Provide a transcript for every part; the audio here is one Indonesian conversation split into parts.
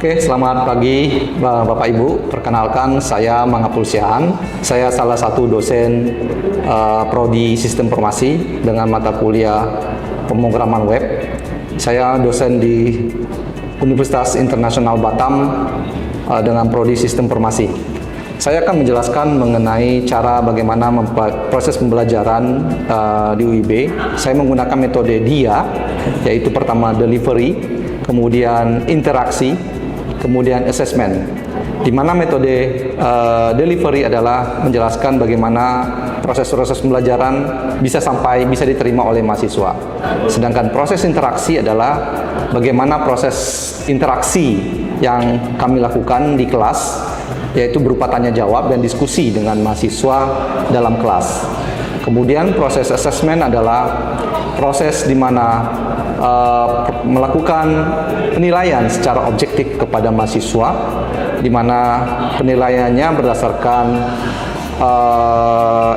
Oke, selamat pagi Bapak Ibu. Perkenalkan, saya Mangapul Siahaan. Saya salah satu dosen Prodi Sistem Informasi dengan mata kuliah Pemrograman Web. Saya dosen di Universitas Internasional Batam dengan Prodi Sistem Informasi. Saya akan menjelaskan mengenai cara bagaimana proses pembelajaran di UIB. Saya menggunakan metode DIA, yaitu pertama delivery, kemudian interaksi, kemudian assessment. Di mana metode delivery adalah menjelaskan bagaimana proses-proses pembelajaran bisa diterima oleh mahasiswa. Sedangkan proses interaksi adalah bagaimana proses interaksi yang kami lakukan di kelas, yaitu berupa tanya jawab dan diskusi dengan mahasiswa dalam kelas. Kemudian proses assessment adalah proses di mana melakukan penilaian secara objektif kepada mahasiswa, di mana penilaiannya berdasarkan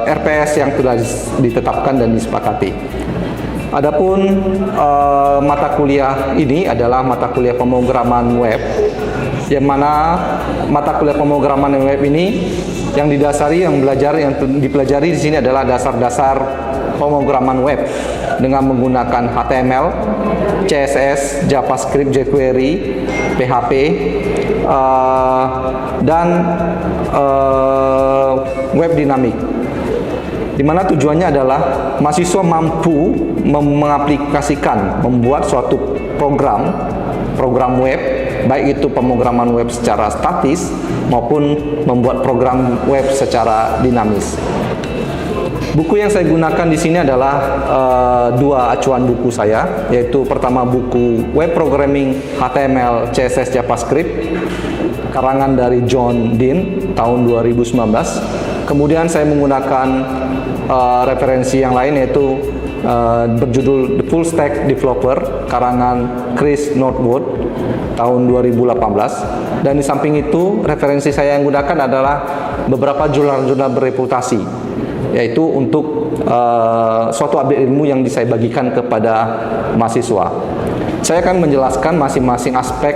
RPS yang sudah ditetapkan dan disepakati. Adapun mata kuliah ini adalah mata kuliah pemrograman web, yang mana mata kuliah pemrograman web ini yang dipelajari di sini adalah dasar-dasar pemrograman web dengan menggunakan HTML, CSS, JavaScript, jQuery, PHP, dan web dinamik. Di mana tujuannya adalah mahasiswa mampu mengaplikasikan, membuat suatu program web, baik itu pemrograman web secara statis maupun membuat program web secara dinamis. Buku yang saya gunakan di sini adalah dua acuan buku saya, yaitu pertama buku Web Programming HTML, CSS, JavaScript, karangan dari John Dean tahun 2019. Kemudian saya menggunakan referensi yang lain, yaitu berjudul The Full Stack Developer, karangan Chris Northwood tahun 2018. Dan di samping itu, referensi saya yang gunakan adalah beberapa jurnal-jurnal bereputasi, yaitu untuk suatu update ilmu yang saya bagikan kepada mahasiswa. Saya akan menjelaskan masing-masing aspek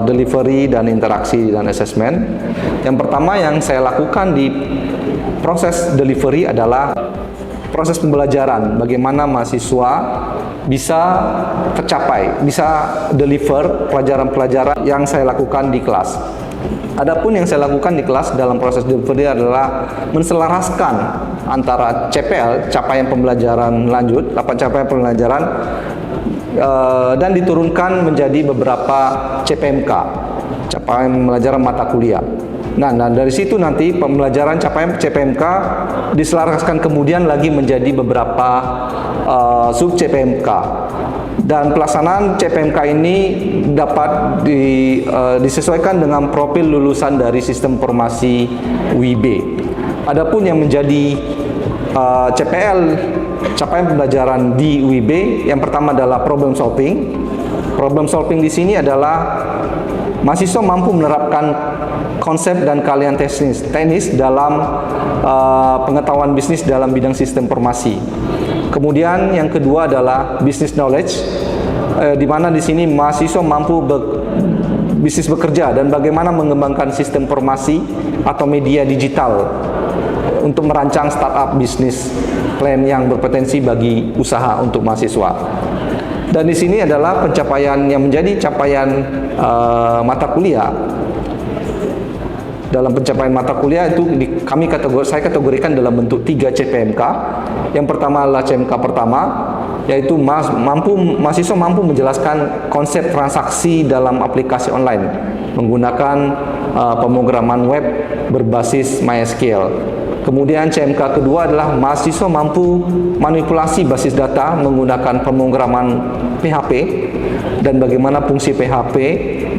delivery dan interaksi dan assessment. Yang pertama yang saya lakukan di proses delivery adalah proses pembelajaran, bagaimana mahasiswa bisa deliver pelajaran-pelajaran yang saya lakukan di kelas. Adapun yang saya lakukan di kelas dalam proses delivery adalah menselaraskan antara CPL, capaian pembelajaran lanjut, capaian pembelajaran, dan diturunkan menjadi beberapa CPMK, capaian pembelajaran mata kuliah. Nah, dari situ nanti pembelajaran capaian CPMK diselaraskan kemudian lagi menjadi beberapa sub CPMK. Dan pelaksanaan CPMK ini dapat disesuaikan dengan profil lulusan dari sistem informasi UIB. Adapun yang menjadi CPL, capaian pembelajaran di UIB, yang pertama adalah problem solving. Problem solving di sini adalah mahasiswa mampu menerapkan konsep dan keahlian teknis dalam pengetahuan bisnis dalam bidang sistem informasi. Kemudian yang kedua adalah business knowledge, di mana di sini mahasiswa mampu bisnis bekerja dan bagaimana mengembangkan sistem informasi atau media digital untuk merancang startup bisnis plan yang berpotensi bagi usaha untuk mahasiswa. Dan di sini adalah pencapaian yang menjadi capaian mata kuliah. Dalam pencapaian mata kuliah itu saya kategorikan dalam bentuk 3 CPMK. Yang pertama adalah CPMK pertama, yaitu mahasiswa mampu menjelaskan konsep transaksi dalam aplikasi online menggunakan pemrograman web berbasis MySQL. Kemudian CMK kedua adalah mahasiswa mampu manipulasi basis data menggunakan pemrograman PHP dan bagaimana fungsi PHP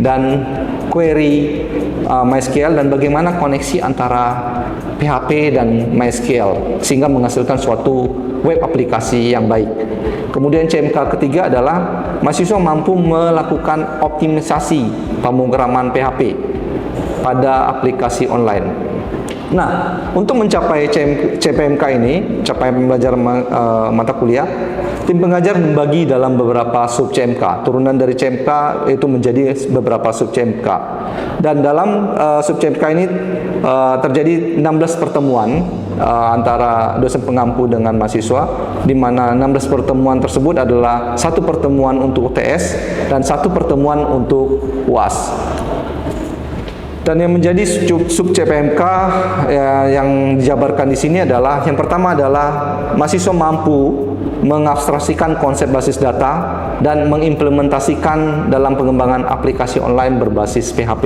dan query MySQL dan bagaimana koneksi antara PHP dan MySQL sehingga menghasilkan suatu web aplikasi yang baik. Kemudian CMK ketiga adalah mahasiswa mampu melakukan optimisasi pemrograman PHP pada aplikasi online. Nah, untuk mencapai CPMK ini, capaian pembelajaran mata kuliah, tim pengajar membagi dalam beberapa sub CMK. Turunan dari CMK itu menjadi beberapa sub CMK. Dan dalam sub CMK ini terjadi 16 pertemuan antara dosen pengampu dengan mahasiswa, di mana 16 pertemuan tersebut adalah satu pertemuan untuk UTS dan satu pertemuan untuk UAS. Dan yang menjadi sub CPMK yang dijabarkan di sini adalah, yang pertama adalah mahasiswa mampu mengabstraksikan konsep basis data dan mengimplementasikan dalam pengembangan aplikasi online berbasis PHP.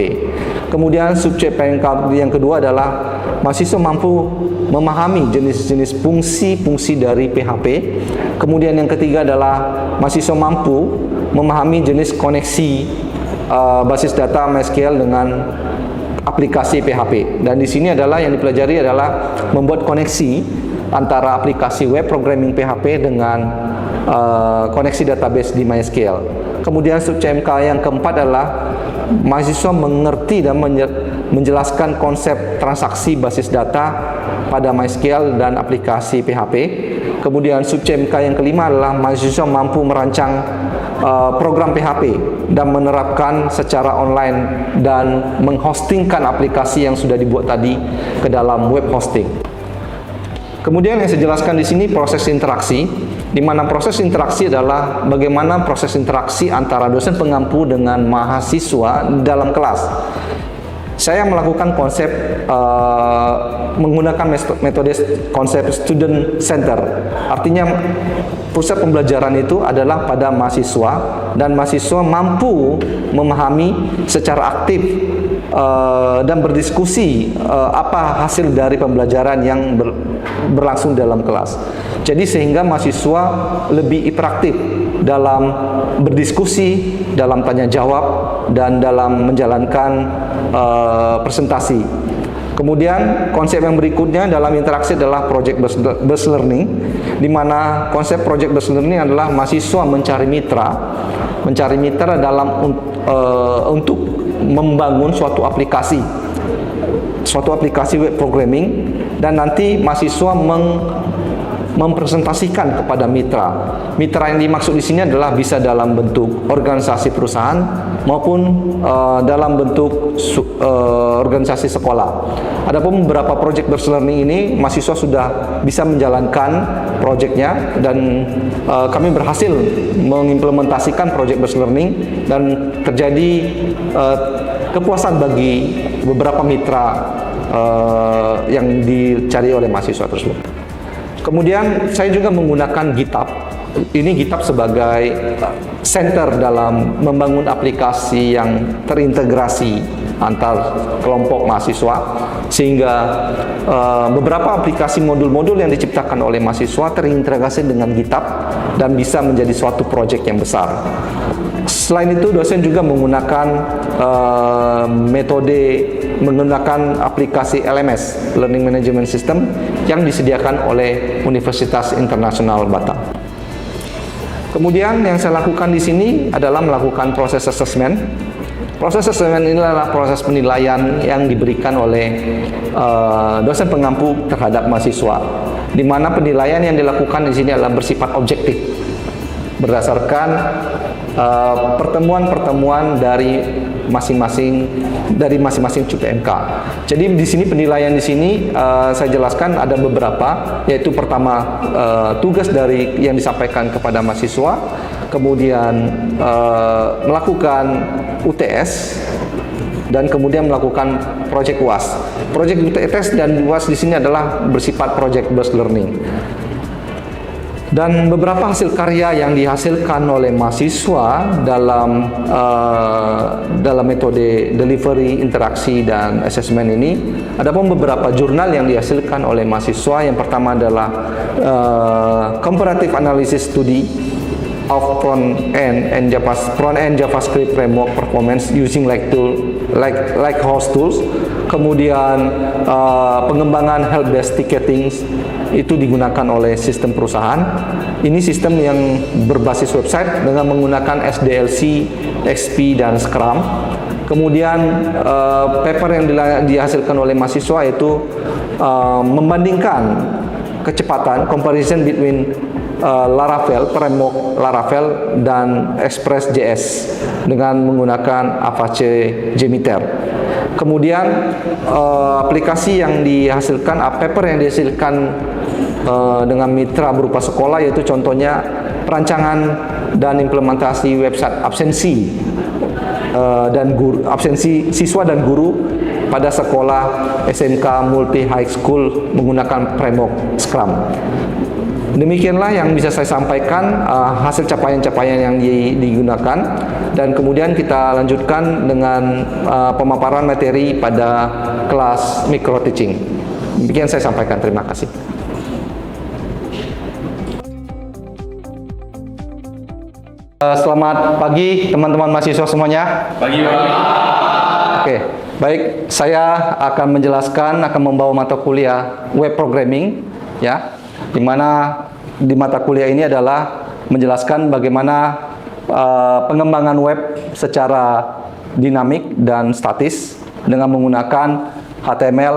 Kemudian sub CPMK yang kedua adalah mahasiswa mampu memahami jenis-jenis fungsi-fungsi dari PHP. Kemudian yang ketiga adalah mahasiswa mampu memahami jenis koneksi basis data MySQL dengan aplikasi PHP. Dan di sini adalah yang dipelajari adalah membuat koneksi antara aplikasi web programming PHP dengan koneksi database di MySQL. Kemudian sub CMK yang keempat adalah mahasiswa mengerti dan menjelaskan konsep transaksi basis data pada MySQL dan aplikasi PHP. Kemudian sub CMK yang kelima adalah mahasiswa mampu merancang program PHP dan menerapkan secara online dan menghostingkan aplikasi yang sudah dibuat tadi ke dalam web hosting. Kemudian yang saya jelaskan di sini proses interaksi, di mana proses interaksi adalah bagaimana proses interaksi antara dosen pengampu dengan mahasiswa dalam kelas. Saya melakukan konsep menggunakan metode konsep student center. Artinya pusat pembelajaran itu adalah pada mahasiswa, dan mahasiswa mampu memahami secara aktif dan berdiskusi apa hasil dari pembelajaran yang berlangsung dalam kelas. Jadi sehingga mahasiswa lebih interaktif dalam berdiskusi, dalam tanya jawab, dan dalam menjalankan presentasi. Kemudian konsep yang berikutnya dalam interaksi adalah project based learning, di mana konsep project based learning adalah mahasiswa mencari mitra dalam untuk membangun suatu aplikasi web programming, dan nanti mahasiswa mempresentasikan kepada mitra. Mitra yang dimaksud di sini adalah bisa dalam bentuk organisasi perusahaan maupun dalam bentuk organisasi sekolah. Adapun beberapa project based learning ini mahasiswa sudah bisa menjalankan proyeknya, dan kami berhasil mengimplementasikan project based learning, dan terjadi kepuasan bagi beberapa mitra yang dicari oleh mahasiswa tersebut. Kemudian saya juga menggunakan GitHub. Ini GitHub sebagai center dalam membangun aplikasi yang terintegrasi antar kelompok mahasiswa, sehingga beberapa aplikasi modul-modul yang diciptakan oleh mahasiswa terintegrasi dengan GitHub dan bisa menjadi suatu proyek yang besar. Selain itu, dosen juga menggunakan menggunakan aplikasi LMS, Learning Management System, yang disediakan oleh Universitas Internasional Batam. Kemudian yang saya lakukan di sini adalah melakukan proses assessment. Proses assessment ini adalah proses penilaian yang diberikan oleh dosen pengampu terhadap mahasiswa, di mana penilaian yang dilakukan di sini adalah bersifat objektif, berdasarkan pertemuan-pertemuan dari masing-masing CPMK. Jadi di sini penilaian di sini saya jelaskan ada beberapa, yaitu pertama tugas dari yang disampaikan kepada mahasiswa, kemudian melakukan UTS, dan kemudian melakukan project UAS. Project UTS dan UAS di sini adalah bersifat project based learning. Dan beberapa hasil karya yang dihasilkan oleh mahasiswa dalam metode delivery, interaksi, dan assessment ini, ada pun beberapa jurnal yang dihasilkan oleh mahasiswa. Yang pertama adalah Comparative Analysis Study of Front-end JavaScript Framework Performance Using like host tools. Kemudian pengembangan helpdesk ticketing itu digunakan oleh sistem perusahaan. Ini sistem yang berbasis website dengan menggunakan SDLC, XP, dan Scrum. Kemudian paper yang dihasilkan oleh mahasiswa itu membandingkan kecepatan comparison between Laravel, framework Laravel dan Express.js dengan menggunakan Apache Jmeter. Kemudian aplikasi yang dihasilkan, paper yang dihasilkan dengan mitra berupa sekolah, yaitu contohnya perancangan dan implementasi website absensi dan guru, absensi siswa dan guru pada sekolah SMK Multi High School menggunakan framework Scrum. Demikianlah yang bisa saya sampaikan hasil capaian-capaian yang digunakan, dan kemudian kita lanjutkan dengan pemaparan materi pada kelas micro teaching. Demikian saya sampaikan, terima kasih. Selamat pagi teman-teman mahasiswa semuanya. Pagi, Pak. Oke, baik, saya akan menjelaskan, akan membawa mata kuliah web programming, ya, di mana di mata kuliah ini adalah menjelaskan bagaimana pengembangan web secara dinamik dan statis dengan menggunakan HTML,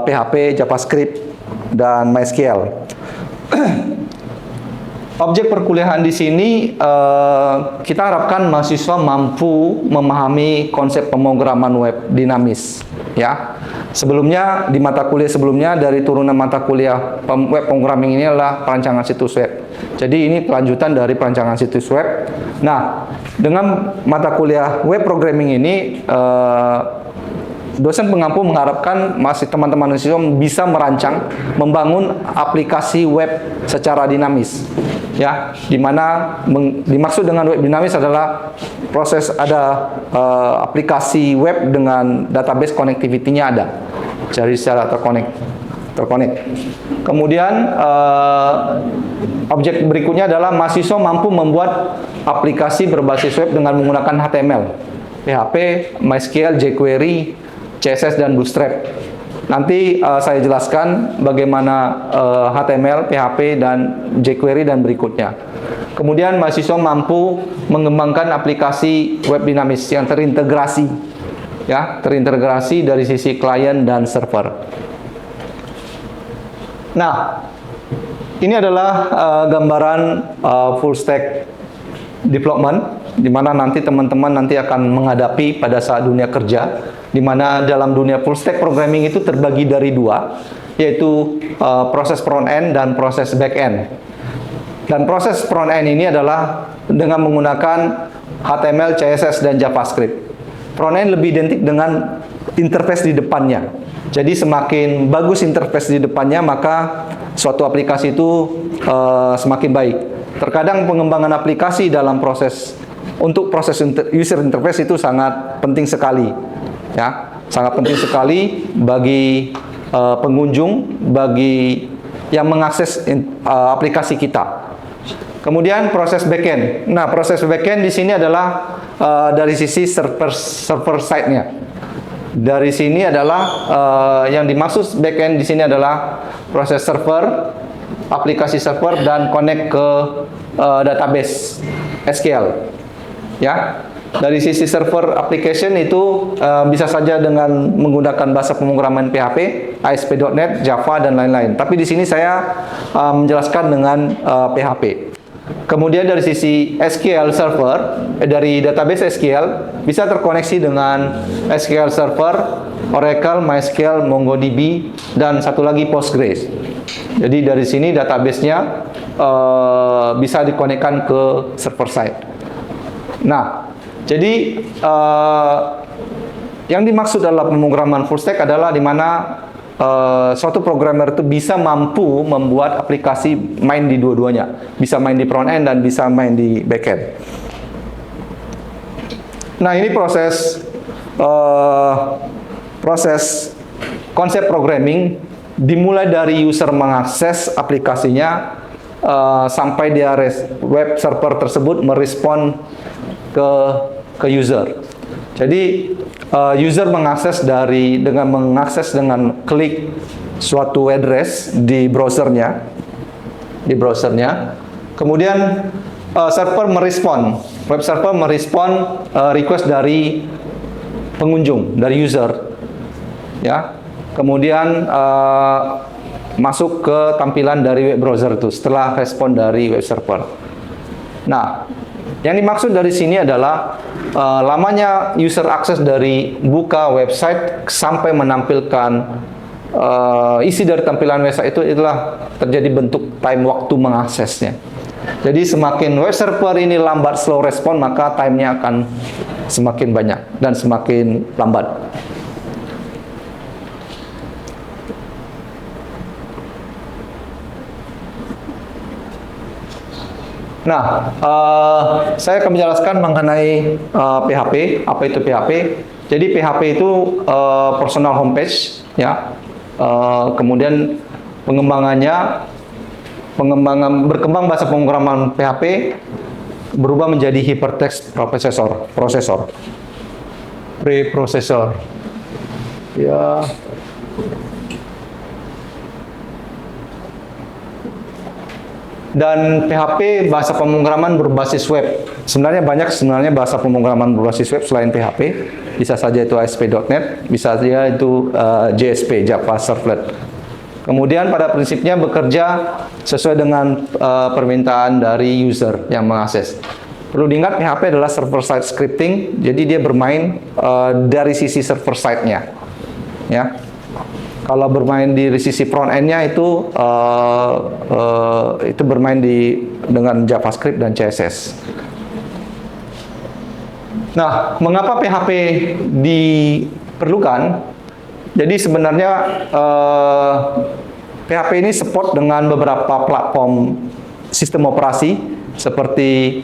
PHP, JavaScript, dan MySQL. Objek perkuliahan di sini kita harapkan mahasiswa mampu memahami konsep pemrograman web dinamis, ya. Sebelumnya, di mata kuliah sebelumnya, dari turunan mata kuliah web programming ini adalah perancangan situs web. Jadi ini kelanjutan dari perancangan situs web. Nah, dengan mata kuliah web programming ini, dosen pengampu mengharapkan teman-teman mahasiswa bisa merancang, membangun aplikasi web secara dinamis, ya, dimana dimaksud dengan web dinamis adalah proses ada aplikasi web dengan database connectivity-nya ada, jadi secara terkonek. Kemudian objek berikutnya adalah mahasiswa mampu membuat aplikasi berbasis web dengan menggunakan HTML, PHP, MySQL, jQuery, CSS, dan Bootstrap. Nanti saya jelaskan bagaimana HTML, PHP, dan jQuery dan berikutnya. Kemudian mahasiswa mampu mengembangkan aplikasi web dinamis yang terintegrasi, ya, terintegrasi dari sisi klien dan server. Nah, ini adalah gambaran full stack development, di mana nanti teman-teman nanti akan menghadapi pada saat dunia kerja, di mana dalam dunia full stack programming itu terbagi dari dua, yaitu proses front end dan proses back end. Dan proses front end ini adalah dengan menggunakan HTML, CSS, dan JavaScript. Front end lebih identik dengan interface di depannya. Jadi semakin bagus interface di depannya, maka suatu aplikasi itu semakin baik. Terkadang pengembangan aplikasi dalam proses user interface itu sangat penting sekali, ya, sangat penting sekali bagi pengunjung, bagi yang mengakses aplikasi kita. Kemudian proses backend. Nah, proses backend di sini adalah dari sisi server side-nya. Dari sini adalah yang dimaksud backend di sini adalah proses server, aplikasi server, dan connect ke database SQL. Ya, dari sisi server application itu bisa saja dengan menggunakan bahasa pemrograman PHP, ASP.NET, Java, dan lain-lain. Tapi di sini saya menjelaskan dengan PHP. Kemudian dari sisi SQL server, dari database SQL bisa terkoneksi dengan SQL Server, Oracle, MySQL, MongoDB, dan satu lagi Postgres. Jadi dari sini database-nya bisa dikonekkan ke server side. Nah, jadi yang dimaksud dalam pemrograman full stack adalah di mana suatu programmer itu bisa mampu membuat aplikasi main di dua-duanya, bisa main di front end dan bisa main di back end. Nah, ini proses konsep programming dimulai dari user mengakses aplikasinya sampai dia web server tersebut merespon ke user. Jadi user mengakses dengan klik suatu address di browsernya, kemudian server merespon, web server merespon request dari pengunjung, dari user, ya. Kemudian masuk ke tampilan dari web browser itu setelah respon dari web server. Nah, yang dimaksud dari sini adalah lamanya user akses dari buka website sampai menampilkan isi dari tampilan website itu adalah terjadi bentuk time waktu mengaksesnya. Jadi semakin web server ini lambat slow respon, maka time-nya akan semakin banyak dan semakin lambat. Nah, saya akan menjelaskan mengenai PHP. Apa itu PHP? Jadi PHP itu personal homepage, ya. Kemudian berkembang bahasa pemrograman PHP berubah menjadi hypertext preprocessor. Ya. Dan PHP bahasa pemrograman berbasis web. Sebenarnya banyak bahasa pemrograman berbasis web selain PHP. Bisa saja itu ASP.NET, bisa saja itu JSP, Java Servlet. Kemudian pada prinsipnya bekerja sesuai dengan permintaan dari user yang mengakses. Perlu diingat PHP adalah server side scripting, jadi dia bermain dari sisi server side-nya. Ya. Kalau bermain di sisi front end-nya itu bermain dengan JavaScript dan CSS. Nah, mengapa PHP diperlukan? Jadi sebenarnya PHP ini support dengan beberapa platform sistem operasi seperti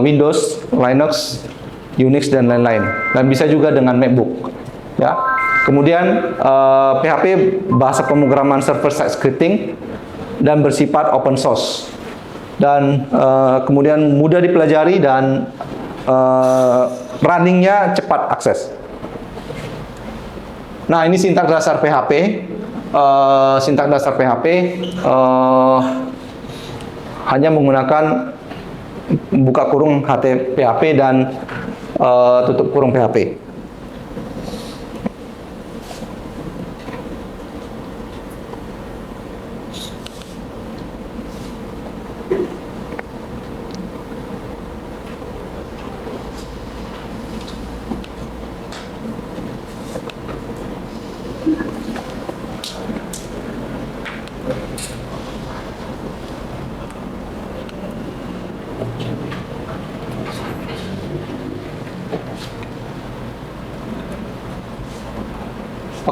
Windows, Linux, Unix dan lain-lain. Dan bisa juga dengan MacBook. Ya. Kemudian PHP bahasa pemrograman server side scripting dan bersifat open source. Dan kemudian mudah dipelajari dan runningnya cepat akses. Nah, ini sintaks dasar PHP. Sintaks dasar PHP hanya menggunakan buka kurung PHP dan tutup kurung PHP.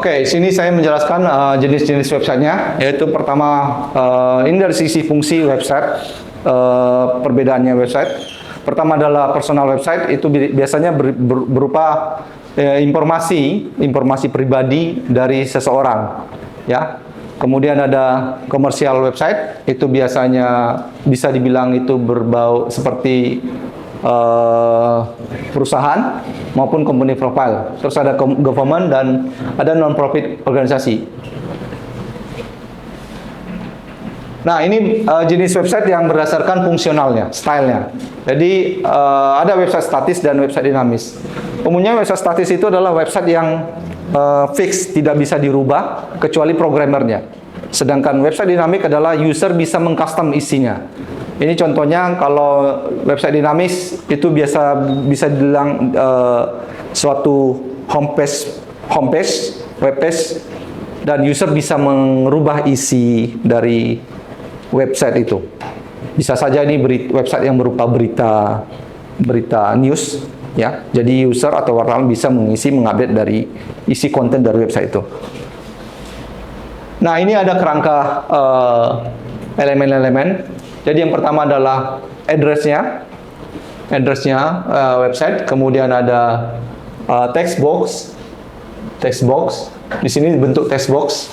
Oke, sini saya menjelaskan jenis-jenis websitenya, yaitu pertama ini dari sisi fungsi website, perbedaannya website. Pertama adalah personal website, itu biasanya berupa informasi pribadi dari seseorang, ya. Kemudian ada komersial website, itu biasanya bisa dibilang itu berbau seperti perusahaan maupun company profile. Terus ada government dan ada non-profit organisasi. Nah, ini jenis website yang berdasarkan fungsionalnya, stylenya. Jadi ada website statis dan website dinamis. Umumnya website statis itu adalah website yang fix, tidak bisa dirubah kecuali programmernya. Sedangkan website dinamik adalah user bisa mengcustom isinya. Ini contohnya kalau website dinamis itu bisa dibilang suatu homepage, webpage, dan user bisa merubah isi dari website itu. Bisa saja ini website yang berupa berita news, ya. Jadi user atau wartawan bisa mengupdate dari isi konten dari website itu. Nah, ini ada kerangka elemen-elemen. Jadi yang pertama adalah address-nya website, kemudian ada text box. Di sini bentuk text box,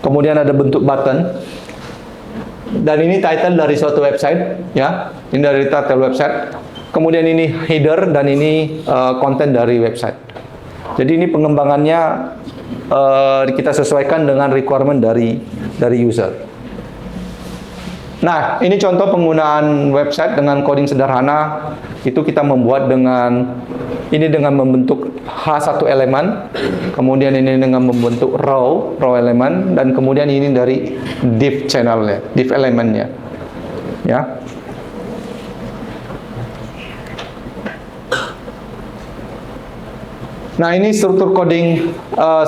kemudian ada bentuk button, dan ini title dari suatu website, ya. Ini dari title website. Kemudian ini header dan ini konten dari website. Jadi ini pengembangannya kita sesuaikan dengan requirement dari user. Nah, ini contoh penggunaan website dengan coding sederhana. Itu kita membuat dengan membentuk H1 elemen, kemudian ini dengan membentuk row elemen, dan kemudian ini dari div channelnya, div elemennya, ya. Nah, ini struktur coding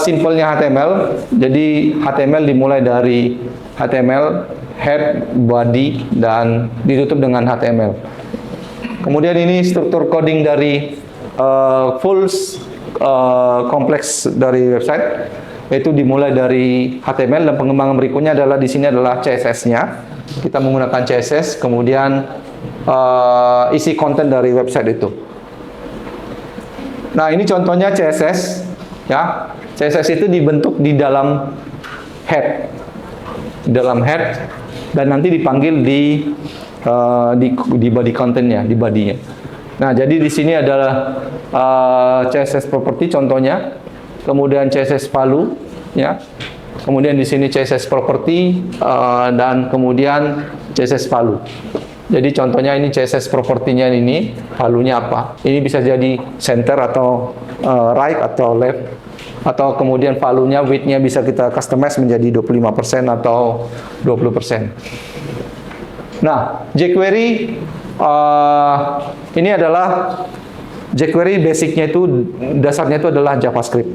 simpelnya HTML. Jadi HTML dimulai dari HTML head, body, dan ditutup dengan HTML. Kemudian ini struktur coding dari full kompleks dari website, yaitu dimulai dari HTML, dan pengembangan berikutnya adalah di sini adalah CSS-nya. Kita menggunakan CSS, kemudian isi konten dari website itu. Nah, ini contohnya CSS, ya. CSS itu dibentuk di dalam head, dan nanti dipanggil di body content-nya, di body-nya. Nah, jadi di sini adalah CSS property contohnya, kemudian CSS value, ya. Kemudian di sini CSS property dan kemudian CSS value. Jadi contohnya ini CSS propertinya, ini value-nya apa? Ini bisa jadi center atau right atau left, atau kemudian value-nya, width-nya bisa kita customize menjadi 25% atau 20%. Nah, jQuery ini adalah jQuery basicnya itu, dasarnya itu adalah JavaScript,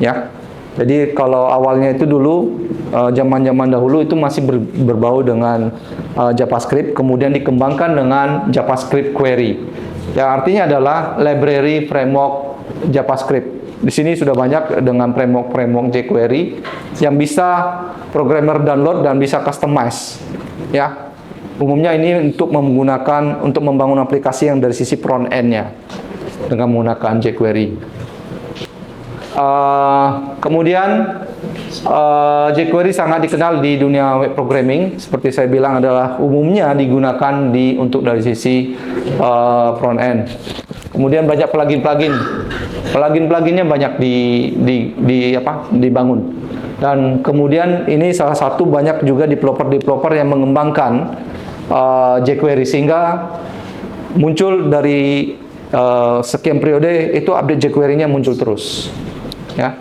ya. Jadi kalau awalnya itu dulu zaman-zaman dahulu itu masih berbau dengan JavaScript, kemudian dikembangkan dengan JavaScript Query. Yang artinya adalah library framework JavaScript. Di sini sudah banyak dengan framework jQuery yang bisa programmer download dan bisa customize, ya. Umumnya ini untuk membangun aplikasi yang dari sisi front end-nya dengan menggunakan jQuery. Kemudian jQuery sangat dikenal di dunia web programming. Seperti saya bilang, adalah umumnya digunakan untuk dari sisi front end. Kemudian banyak plugin-pluginnya banyak dibangun. Dan kemudian ini salah satu banyak juga developer yang mengembangkan jQuery, sehingga muncul dari sekian periode itu update jQuery-nya muncul terus, ya.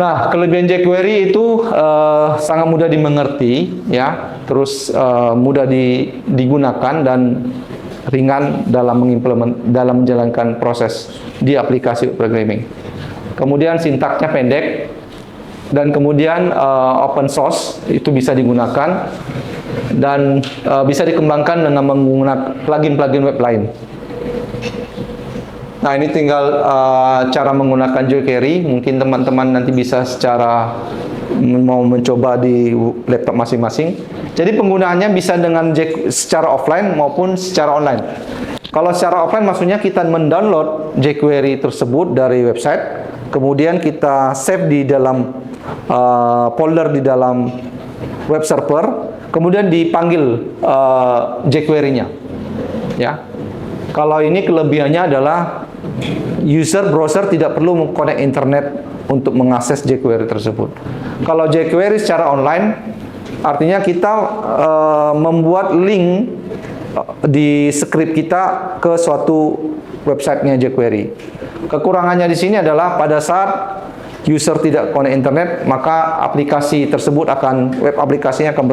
Nah, kelebihan jQuery itu sangat mudah dimengerti, ya, terus mudah digunakan dan ringan dalam menjalankan proses di aplikasi programming. Kemudian sintaksnya pendek, dan kemudian open source itu bisa digunakan dan bisa dikembangkan dengan menggunakan plugin-plugin web lain. Nah, ini tinggal cara menggunakan jQuery. Mungkin teman-teman nanti bisa mau mencoba di laptop masing-masing. Jadi penggunaannya bisa secara offline maupun secara online. Kalau secara offline maksudnya kita mendownload jQuery tersebut dari website, kemudian kita save di dalam folder di dalam web server, kemudian dipanggil jQuery-nya, ya. Kalau ini kelebihannya adalah browser tidak perlu mengkonek internet untuk mengakses jQuery tersebut. Kalau jQuery secara online, artinya kita membuat link di script kita ke suatu websitenya jQuery. Kekurangannya di sini adalah pada saat user tidak konek internet, maka aplikasi tersebut web aplikasinya akan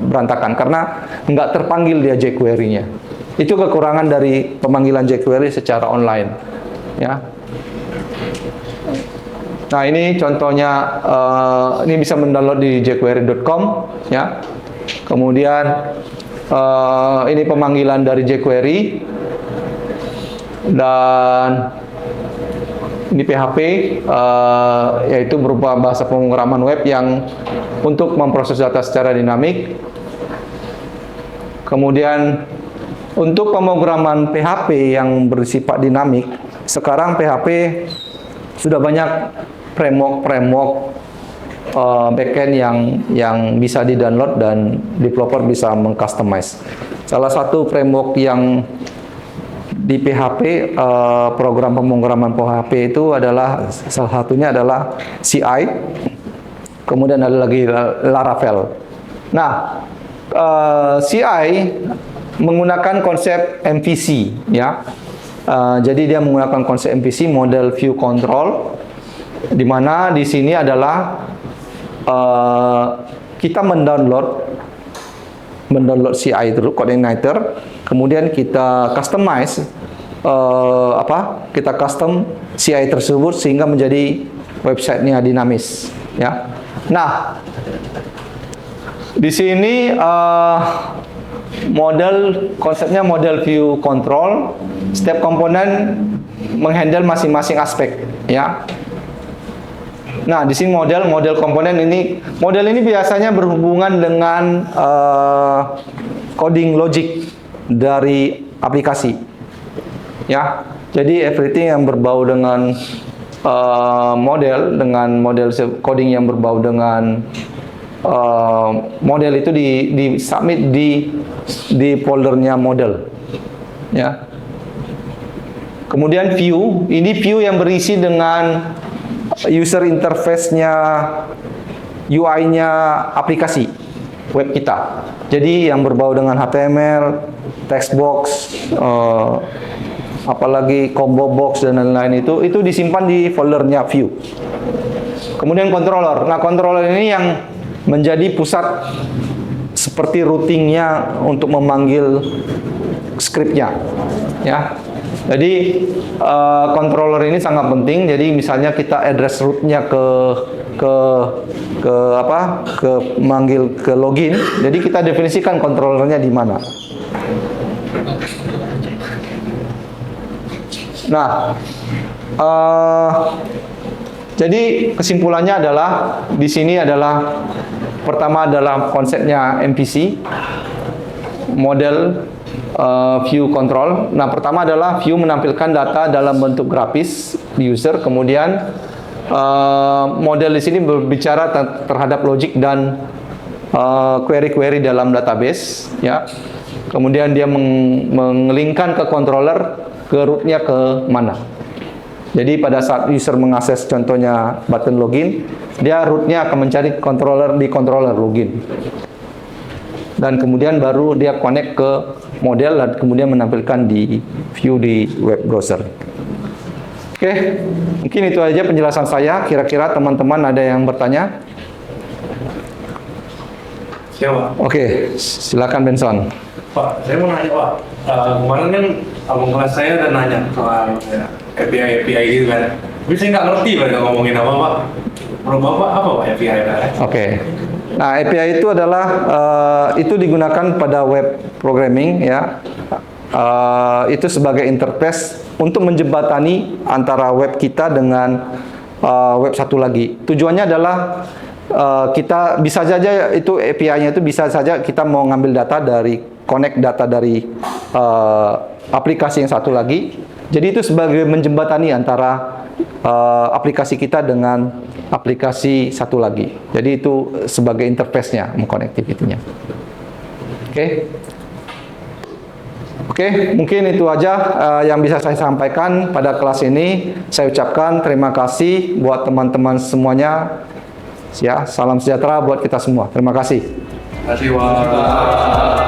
berantakan karena nggak terpanggil dia jQuery-nya. Itu kekurangan dari pemanggilan jQuery secara online, ya. Nah, ini contohnya, ini bisa mendownload di jQuery.com, ya. Kemudian ini pemanggilan dari jQuery, dan ini PHP, yaitu berupa bahasa pemrograman web yang untuk memproses data secara dinamik. Kemudian untuk pemrograman PHP yang bersifat dinamik, sekarang PHP sudah banyak framework backend yang bisa di-download dan developer bisa meng-customize. Salah satu framework yang di PHP, program pemrograman PHP itu adalah salah satunya adalah CI. kemudian ada lagi Laravel. Nah, CI menggunakan konsep MVC, ya. Jadi dia menggunakan konsep MVC, Model View Control, di mana di sini adalah kita mendownload CI itu coordinator, kemudian kita customize kita custom CI tersebut sehingga menjadi websitenya dinamis, ya. Nah, di sini konsepnya model view control, setiap komponen menghandle masing-masing aspek, ya. Nah, di sini model komponen ini, biasanya berhubungan dengan coding logic dari aplikasi, ya. Jadi everything yang berbau dengan model coding yang berbau dengan model itu di submit di foldernya model, ya. Kemudian view, ini view yang berisi dengan user interface-nya, UI-nya aplikasi web kita. Jadi yang berbau dengan HTML, text box, apalagi combo box dan lain-lain itu disimpan di foldernya view. Kemudian controller. Nah, controller ini yang menjadi pusat seperti routingnya untuk memanggil skripnya, ya. Jadi controller ini sangat penting. Jadi misalnya kita address root-nya manggil ke login. Jadi kita definisikan controllernya di mana. Nah, jadi kesimpulannya adalah di sini adalah pertama adalah konsepnya MVC, model view control. Nah, pertama adalah view menampilkan data dalam bentuk grafis di user. Kemudian model di sini berbicara terhadap logic dan query-query dalam database, ya. Kemudian dia mengelingkan ke controller, ke rootnya ke mana. Jadi pada saat user mengakses contohnya button login, dia rootnya akan mencari controller di controller login. Dan kemudian baru dia connect ke model dan kemudian menampilkan di view di web browser. Oke, mungkin itu aja penjelasan saya. Kira-kira teman-teman ada yang bertanya? Siapa? Oke, silakan Benson. Pak, saya mau nanya Pak. Kemarin kan abang kelas saya udah nanya soal API gitu kan. Tapi saya nggak ngerti mereka ngomongin apa Pak. Menurut Bapak apa Pak API? Oke. Nah, API itu adalah itu digunakan pada web programming, ya. Itu sebagai interface untuk menjembatani antara web kita dengan web satu lagi. Tujuannya adalah kita bisa saja itu API-nya itu bisa saja kita mau ngambil data connect data dari aplikasi yang satu lagi. Jadi itu sebagai menjembatani antara aplikasi kita dengan aplikasi satu lagi. Jadi itu sebagai interface-nya, connectivity-nya. Oke, mungkin itu aja yang bisa saya sampaikan pada kelas ini. Saya ucapkan terima kasih buat teman-teman semuanya. Ya, salam sejahtera buat kita semua. Terima kasih. Terima kasih Pak.